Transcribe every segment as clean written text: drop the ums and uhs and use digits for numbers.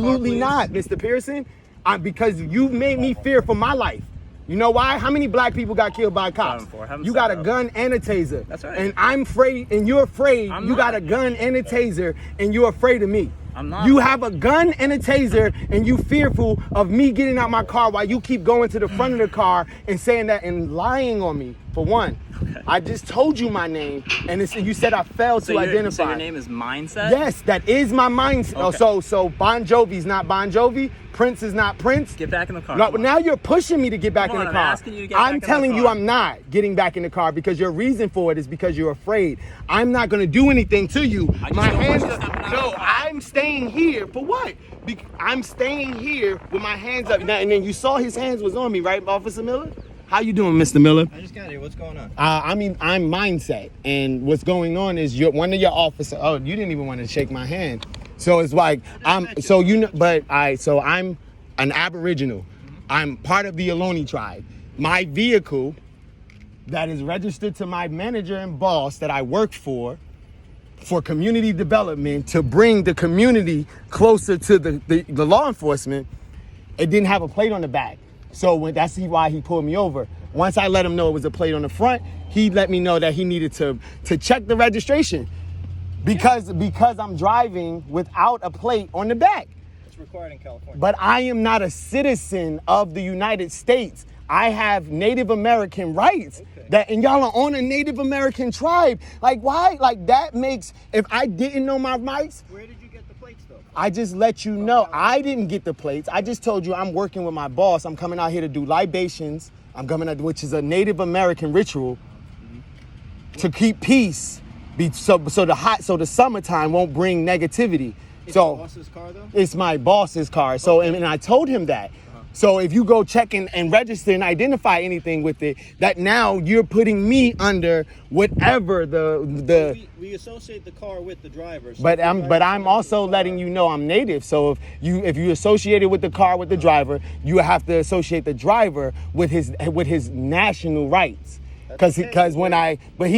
Absolutely not, Mr. Pearson. Because you made me fear for my life. You know why? How many black people got killed by cops? You got a gun and a taser. That's right. And I'm afraid, and you're afraid. You got a gun and a taser, and you're afraid of me. I'm not. You have a gun and a taser, and you fearful of me getting out my car while you keep going to the front of the car and saying that and lying on me. For one, I just told you my name, and you said I failed to identify. So your name is Mindset? Yes, that is my mindset. Okay. So Bon Jovi's not Bon Jovi. Prince is not Prince. Get back in the car. No, now you're pushing me to get back in the car. I'm asking you to get back in the car. I'm telling you I'm not getting back in the car because your reason for it is because you're afraid. I'm not going to do anything to you. My hands. No, I'm staying here. For what? I'm staying here with my hands up. Now, and then you saw his hands was on me, right, Officer Miller? How you doing, Mr. Miller? I just got here. What's going on? I'm Mindset, and what's going on is one of your officers. Oh, you didn't even want to shake my hand. So it's like I'm an Aboriginal. I'm part of the Ohlone tribe. My vehicle that is registered to my manager and boss that I work for community development to bring the community closer to the law enforcement, it didn't have a plate on the back. So that's why he pulled me over. Once I let him know it was a plate on the front, he let me know that he needed to check the registration because I'm driving without a plate on the back. It's required in California. But I am not a citizen of the United States. I have Native American rights. Okay. And y'all are on a Native American tribe. Like, why? Like, that makes, if I didn't know my rights. Where did you get the plates, though? I just let you know. I didn't get the plates. I just told you I'm working with my boss. I'm coming out here to do libations. I'm coming out, which is a Native American ritual to keep peace. So the summertime won't bring negativity. It's your boss's car, though? It's my boss's car. So, and I told him that. So if you go check and register and identify anything with it, that now you're putting me under whatever we associate the car with the driver. So but I'm also letting you know I'm Native. So if you associate it with the car with the driver, you have to associate the driver with his national rights. But he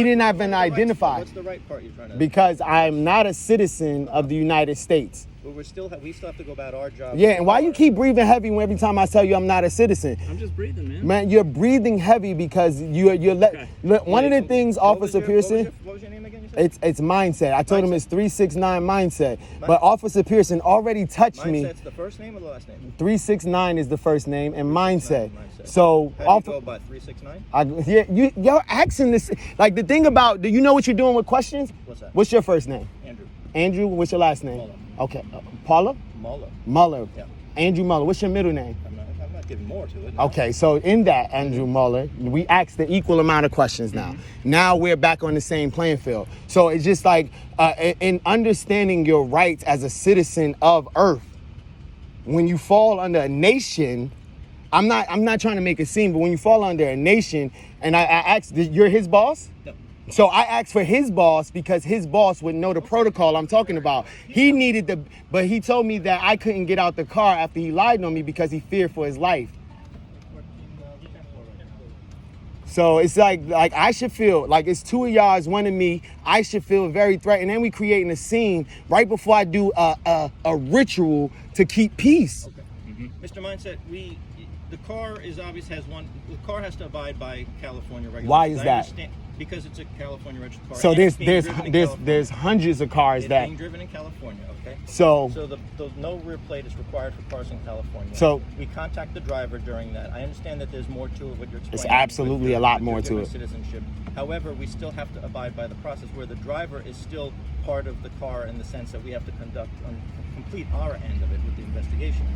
didn't even identify. What's the right part you're trying to? Because I'm not a citizen of the United States. But we still have to go about our job. Yeah, and why you keep breathing heavy every time I tell you I'm not a citizen? I'm just breathing, man. Man, you're breathing heavy because one of the things, Officer Pearson. What was your name again? You said? It's Mindset. I told him it's 369 Mindset. But Officer Pearson already touched me. Mindset's the first name or the last name? 369 is the first name, and Mindset. So how do you go by 369? You're asking this. Like, the thing about, do you know what you're doing with questions? What's that? What's your first name? Andrew. Andrew, what's your last name? Muller. Okay. Paula? Muller. Muller. Yeah. Andrew Muller. What's your middle name? I'm not giving more to it. Okay, so in that, Andrew Muller, we asked the equal amount of questions now. Now we're back on the same playing field. So it's just like in understanding your rights as a citizen of Earth, when you fall under a nation, I'm not trying to make a scene, but when you fall under a nation, and I asked, you're his boss? No. So I asked for his boss because his boss would know the protocol I'm talking about. He needed but he told me that I couldn't get out the car after he lied on me because he feared for his life. So it's like I should feel like it's two of y'all, it's one of me. I should feel very threatened. And then we creating a scene right before I do a ritual to keep peace. Okay. Mr. Mindset, the car the car has to abide by California regulations. Why is that? Because it's a California registered car. So there's hundreds of cars it's being driven in California, okay? So the no rear plate is required for cars in California. So we contact the driver during that. I understand that there's more to it, what you're explaining. It's absolutely a lot more to it. Citizenship. However, we still have to abide by the process where the driver is still part of the car in the sense that we have to complete our end of it with the investigation.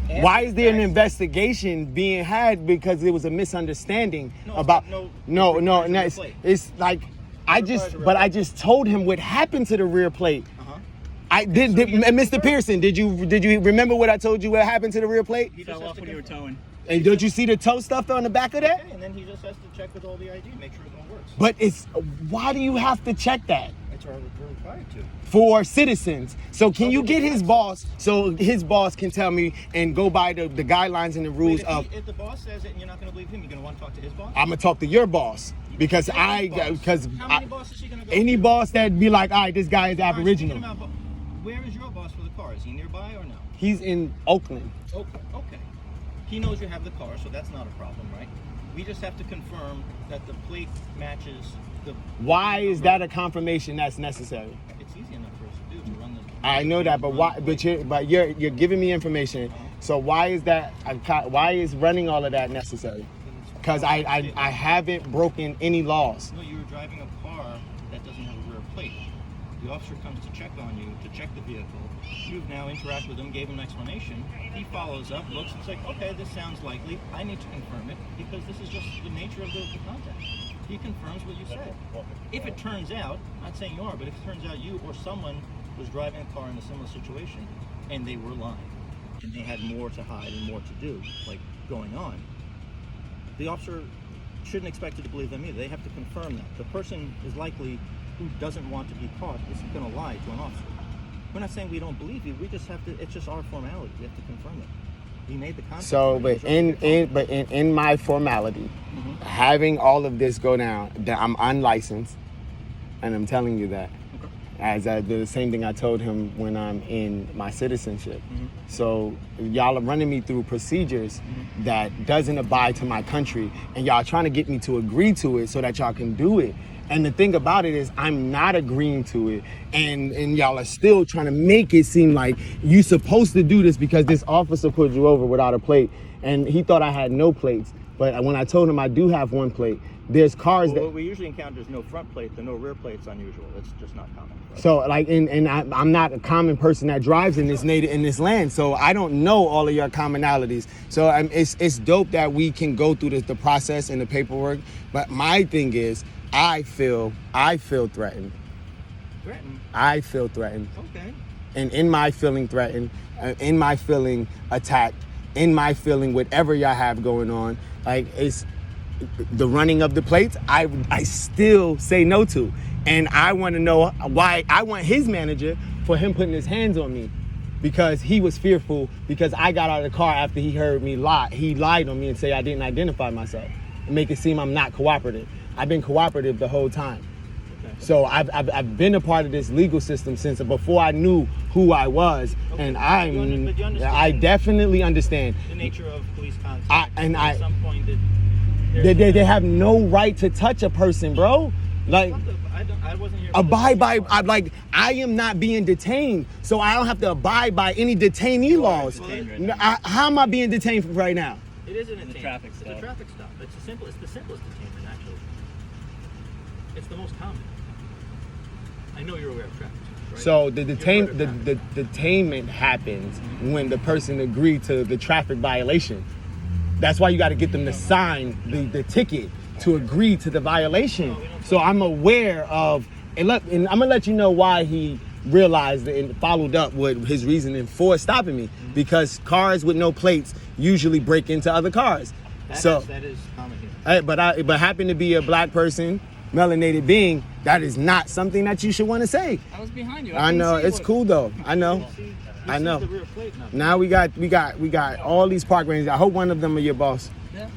Why is there an investigation being had? Because there was a misunderstanding about. No. It's like I just told him what happened to the rear plate. I did, Mr. Pearson. Did you remember what I told you? What happened to the rear plate? He fell off when you were towing. And don't you see the tow stuff on the back of that? Okay, and then he just has to check with all the ID, make sure it all works. But why do you have to check that? It's required to. For citizens. So can you get his boss so his boss can tell me and go by the guidelines and the rules if the boss says it and you're not going to believe him, you're going to want to talk to his boss? I'm going to talk to your boss. Because how many bosses is he going to go any to? boss that'd be like, all right, this guy is Aboriginal. Where is your boss for the car? Is he nearby or no? He's in Oakland. Okay. He knows you have the car, so that's not a problem, right? We just have to confirm that the plate matches the... Why is that a confirmation that's necessary? It's easy enough for us to do, to run the... I know that, but why? But you're giving me information. So why is that? Why is running all of that necessary? Because I haven't broken any laws. No, you were driving a car that doesn't have a rear plate. The officer comes to check on you, to check the vehicle. You've now interacted with him, gave him an explanation. He follows up, looks, and says, okay, this sounds likely. I need to confirm it because this is just the nature of the contact. He confirms what you said. If it turns out, I'm not saying you are, but if it turns out you or someone was driving a car in a similar situation and they were lying and they had more to hide and more to do, like going on, the officer shouldn't expect you to believe them either. They have to confirm that. The person is likely who doesn't want to be caught isn't going to lie to an officer. We're not saying we don't believe you. We just have to. It's just our formality. We have to confirm it. We made the contact. So, but in my formality, having all of this go down, that I'm unlicensed, and I'm telling you that. As the same thing I told him when I'm in my citizenship. So y'all are running me through procedures that doesn't abide to my country, and y'all trying to get me to agree to it so that y'all can do it. And the thing about it is I'm not agreeing to it, and y'all are still trying to make it seem like you supposed to do this because this officer put you over without a plate, and he thought I had no plates. But when I told him I do have one plate, there's cars what we usually encounter is no front plate, the no rear plate's unusual. It's just not common. Right? So like, I'm not a common person that drives in this land, so I don't know all of your commonalities. So it's dope that we can go through the process and the paperwork. But my thing is, I feel threatened. Threatened? I feel threatened. Okay. And in my feeling threatened, in my feeling attacked, in my feeling whatever y'all have going on, like it's the running of the plates, I still say no to. And I want to know why. I want his manager for him putting his hands on me because he was fearful because I got out of the car after he heard me lie. He lied on me and say I didn't identify myself and make it seem I'm not cooperative. I've been cooperative the whole time. Okay. So I've been a part of this legal system since before I knew who I was, okay. And I definitely understand the nature of police contact. At some point they have no right to touch a person, bro. Like I wasn't here. Abide by. I am not being detained, so I don't have to abide by any detainee laws. How am I being detained right now? It isn't a traffic stop. It's a traffic stop. It's the simplest detainment, actually. It's the most common. I know you're aware of traffic stops, right? So the detainment happens when the person agreed to the traffic violation. That's why you got to get them to sign the ticket to agree to the violation. So I'm aware of, and I'm gonna let you know why he realized and followed up with his reasoning for stopping me, because cars with no plates usually break into other cars. That is common here. But happen to be a black person, melanated being, that is not something that you should want to say. I was behind you. I know it's cool though. I know. Now we got all these park rangers. I hope one of them are your boss. Yeah.